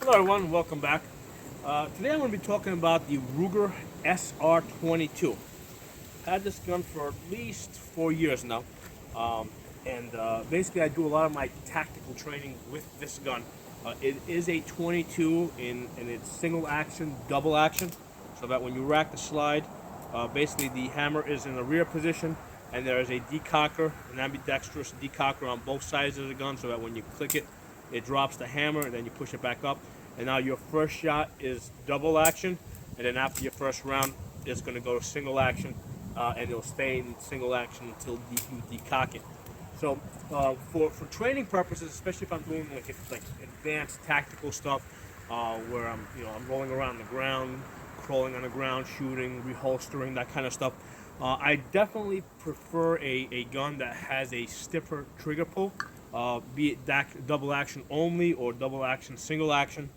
Hello everyone, welcome back. Today I'm going to be talking about the Ruger SR22. Had this gun for at least 4 years now, and basically I do a lot of my tactical training with this gun. It is a 22 in its single action, double action, so that when you rack the slide, basically the hammer is in the rear position, and there is a decocker, an ambidextrous decocker on both sides of the gun, so that when you click it, it drops the hammer, and then you push it back up. And now your first shot is double action, and then after your first round, it's going to go to single action, and it'll stay in single action until you decock it. So for training purposes, especially if I'm doing like advanced tactical stuff, where I'm rolling around the ground, crawling on the ground, shooting, reholstering, that kind of stuff. I definitely prefer a gun that has a stiffer trigger pull, be it double action only or double action single action.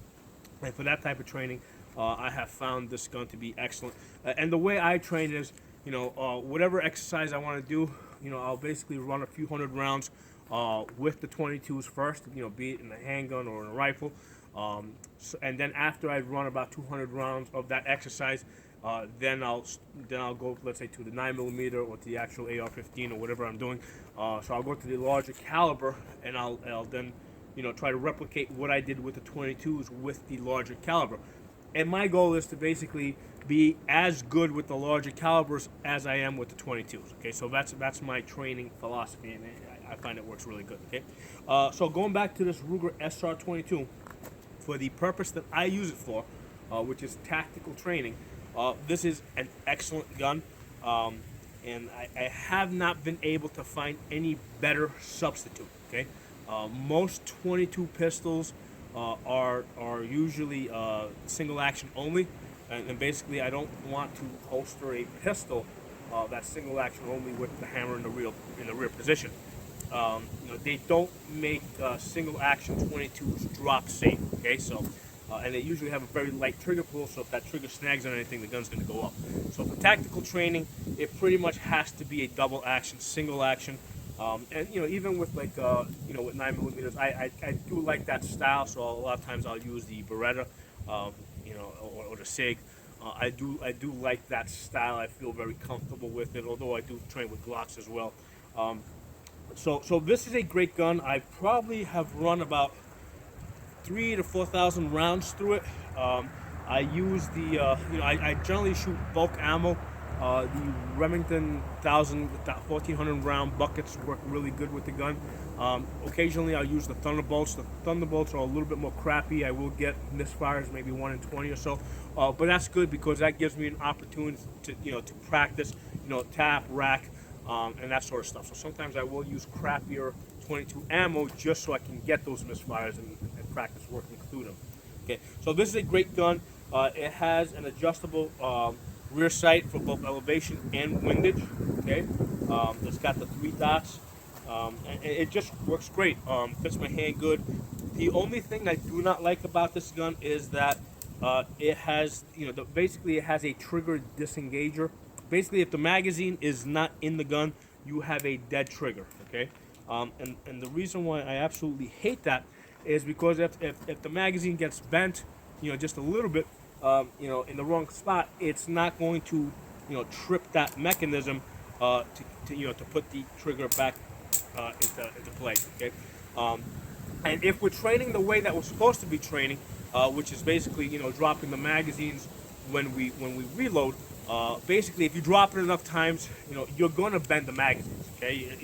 And for that type of training, I have found this gun to be excellent. And the way I train is, whatever exercise I want to do, I'll basically run a few hundred rounds with the 22s first, be it in a handgun or in a rifle. And then after I run about 200 rounds of that exercise, then I'll go, let's say, to the 9mm or to the actual AR-15 or whatever I'm doing. So I'll go to the larger caliber, and I'll then try to replicate what I did with the 22s with the larger caliber. And my goal is to basically be as good with the larger calibers as I am with the 22s. Okay, so that's my training philosophy, and I find it works really good. Okay, so going back to this Ruger SR22, for the purpose that I use it for, which is tactical training, this is an excellent gun, and I have not been able to find any better substitute. Okay. Most 22 pistols are usually single action only, and basically I don't want to holster a pistol that's single action only with the hammer in the rear position. They don't make single action 22s drop safe. Okay, so and they usually have a very light trigger pull, so if that trigger snags on anything, the gun's going to go up. So for tactical training, it pretty much has to be a double action, single action. And even with with 9mm, I do like that style. So a lot of times I'll use the Beretta, or the Sig. I do like that style. I feel very comfortable with it. Although I do train with Glocks as well. So this is a great gun. I probably have run about 3,000 to 4,000 rounds through it. I use the I generally shoot bulk ammo. The Remington 1,400 round buckets work really good with the gun. Occasionally I'll use the Thunderbolts. The Thunderbolts are a little bit more crappy. I will get misfires, maybe 1 in 20 or so, but that's good because that gives me an opportunity to practice, tap, rack, and that sort of stuff. So sometimes I will use crappier 22 ammo just so I can get those misfires and practice working through them. Okay, so this is a great gun. It has an adjustable rear sight for both elevation and windage. Okay, it's got the 3 dots, and it just works great. Fits my hand good. The only thing I do not like about this gun is that it has, basically it has a trigger disengager. Basically, if the magazine is not in the gun, you have a dead trigger. Okay, and the reason why I absolutely hate that is because if the magazine gets bent, just a little bit, in the wrong spot, it's not going to, trip that mechanism to put the trigger back into place. Okay, and if we're training the way that we're supposed to be training, which is basically, dropping the magazines when we reload. Basically, if you drop it enough times, you're going to bend the magazines. Okay,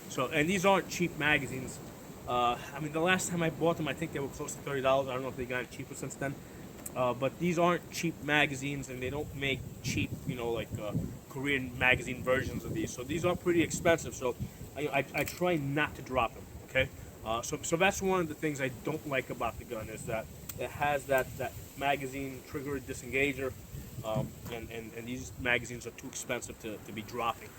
so, and these aren't cheap magazines. The last time I bought them, I think they were close to $30. I don't know if they got cheaper since then. But these aren't cheap magazines, and they don't make cheap, Korean magazine versions of these. So these are pretty expensive. So I try not to drop them. Okay. So that's one of the things I don't like about the gun is that it has that magazine trigger disengager, and these magazines are too expensive to be dropping,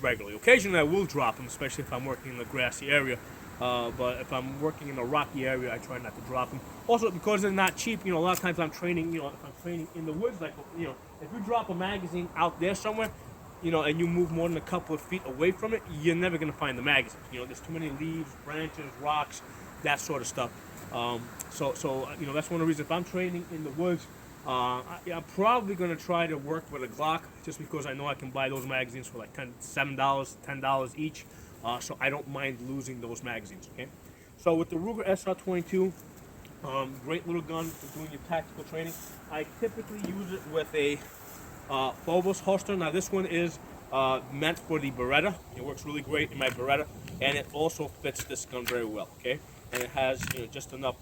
regularly. Occasionally I will drop them, especially if I'm working in a grassy area. But if I'm working in a rocky area, I try not to drop them. Also, because they're not cheap, a lot of times I'm training, if I'm training in the woods, like, if you drop a magazine out there somewhere, and you move more than a couple of feet away from it, you're never going to find the magazine. There's too many leaves, branches, rocks, that sort of stuff. So you know, that's one of the reasons if I'm training in the woods, I'm probably gonna try to work with a Glock just because I know I can buy those magazines for like $7, $10 each. So I don't mind losing those magazines. Okay. So with the Ruger SR22, great little gun for doing your tactical training. I typically use it with a Phobos holster. Now this one is meant for the Beretta. It works really great in my Beretta, and it also fits this gun very well. Okay, and it has, you know, just enough.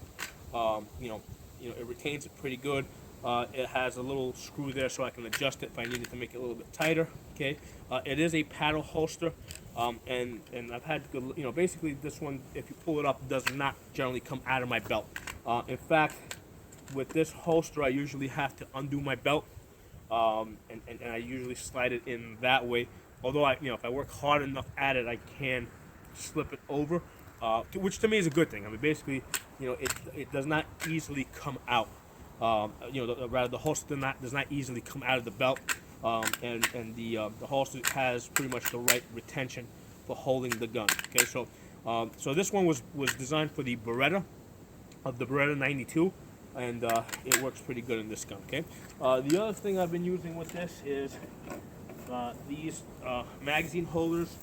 It retains it pretty good. It has a little screw there so I can adjust it if I needed to make it a little bit tighter. Okay, it is a paddle holster, and I've had good. You know, basically this one, if you pull it up, does not generally come out of my belt. In fact, with this holster, I usually have to undo my belt. And I usually slide it in that way. Although if I work hard enough at it, I can slip it over, which to me is a good thing. I mean, basically, it does not easily come out. Rather the holster does not easily come out of the belt, and the holster has pretty much the right retention for holding the gun. Okay, so this one was designed for the Beretta, of the Beretta 92. And it works pretty good in this gun. Okay. The other thing I've been using with this is these magazine holders.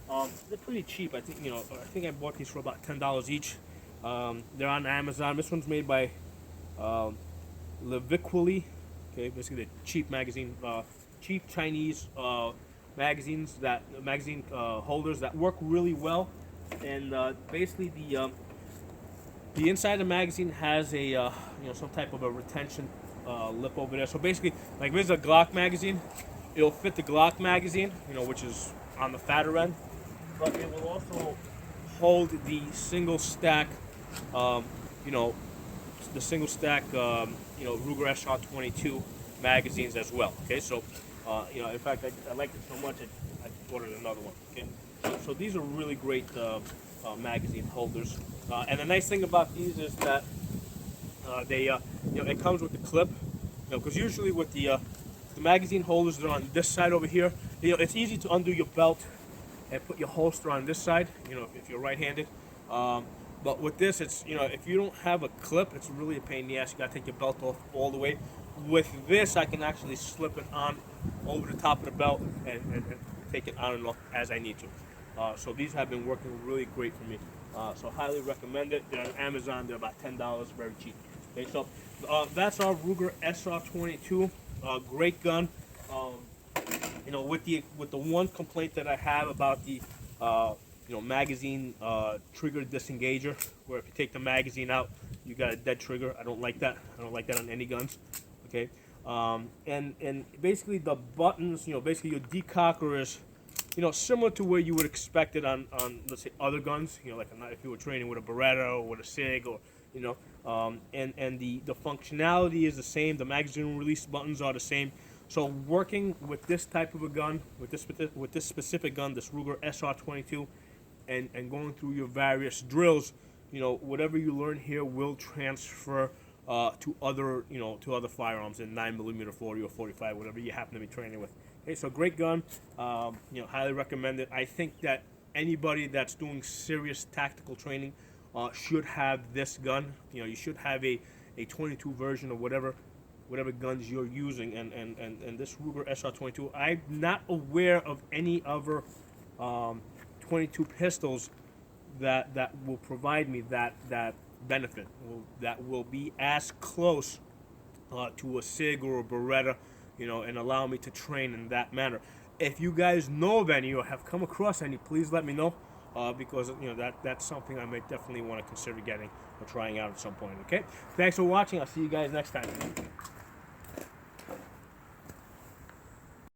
They're pretty cheap. I think I bought these for about $10 each. They're on Amazon. This one's made by Leviquili. Okay, basically the cheap magazine, cheap Chinese magazine holders that work really well. And basically the inside of the magazine has a some type of a retention lip over there. So basically, like this is a Glock magazine, it'll fit the Glock magazine, which is on the fatter end, but it will also hold the single stack, Ruger SR 22 magazines as well. Okay, so in fact, I liked it so much I ordered another one. Okay, so these are really great magazine holders. And the nice thing about these is that it comes with the clip. Because usually with the magazine holders that are on this side over here, it's easy to undo your belt and put your holster on this side. If you're right-handed. But with this, it's if you don't have a clip, it's really a pain in the ass. You gotta take your belt off all the way. With this, I can actually slip it on over the top of the belt and take it on and off as I need to. So these have been working really great for me. So highly recommend it. They're on Amazon. They're about $10, very cheap. Okay, so that's our Ruger SR22. Great gun. With the one complaint that I have about the magazine trigger disengager, where if you take the magazine out, you got a dead trigger. I don't like that. I don't like that on any guns. Okay, and basically the buttons, basically your decocker is, similar to where you would expect it on let's say other guns, like if you were training with a Beretta or with a SIG, or and the functionality is the same. The magazine release buttons are the same. So working with this type of a gun, with this specific gun, this Ruger SR22, and going through your various drills, whatever you learn here will transfer to other firearms in 9mm, 40 or 45, whatever you happen to be training with. Okay, so great gun. Highly recommend it. I think that anybody that's doing serious tactical training should have this gun. You should have a 22 version of whatever guns you're using, and this Ruger SR22. I'm not aware of any other 22 pistols that will provide me that benefit, that will be as close to a SIG or a Beretta, and allow me to train in that manner. If you guys know of any or have come across any, please let me know, because that's something I may definitely want to consider getting or trying out at some point. Okay, thanks for watching. I'll see you guys next time.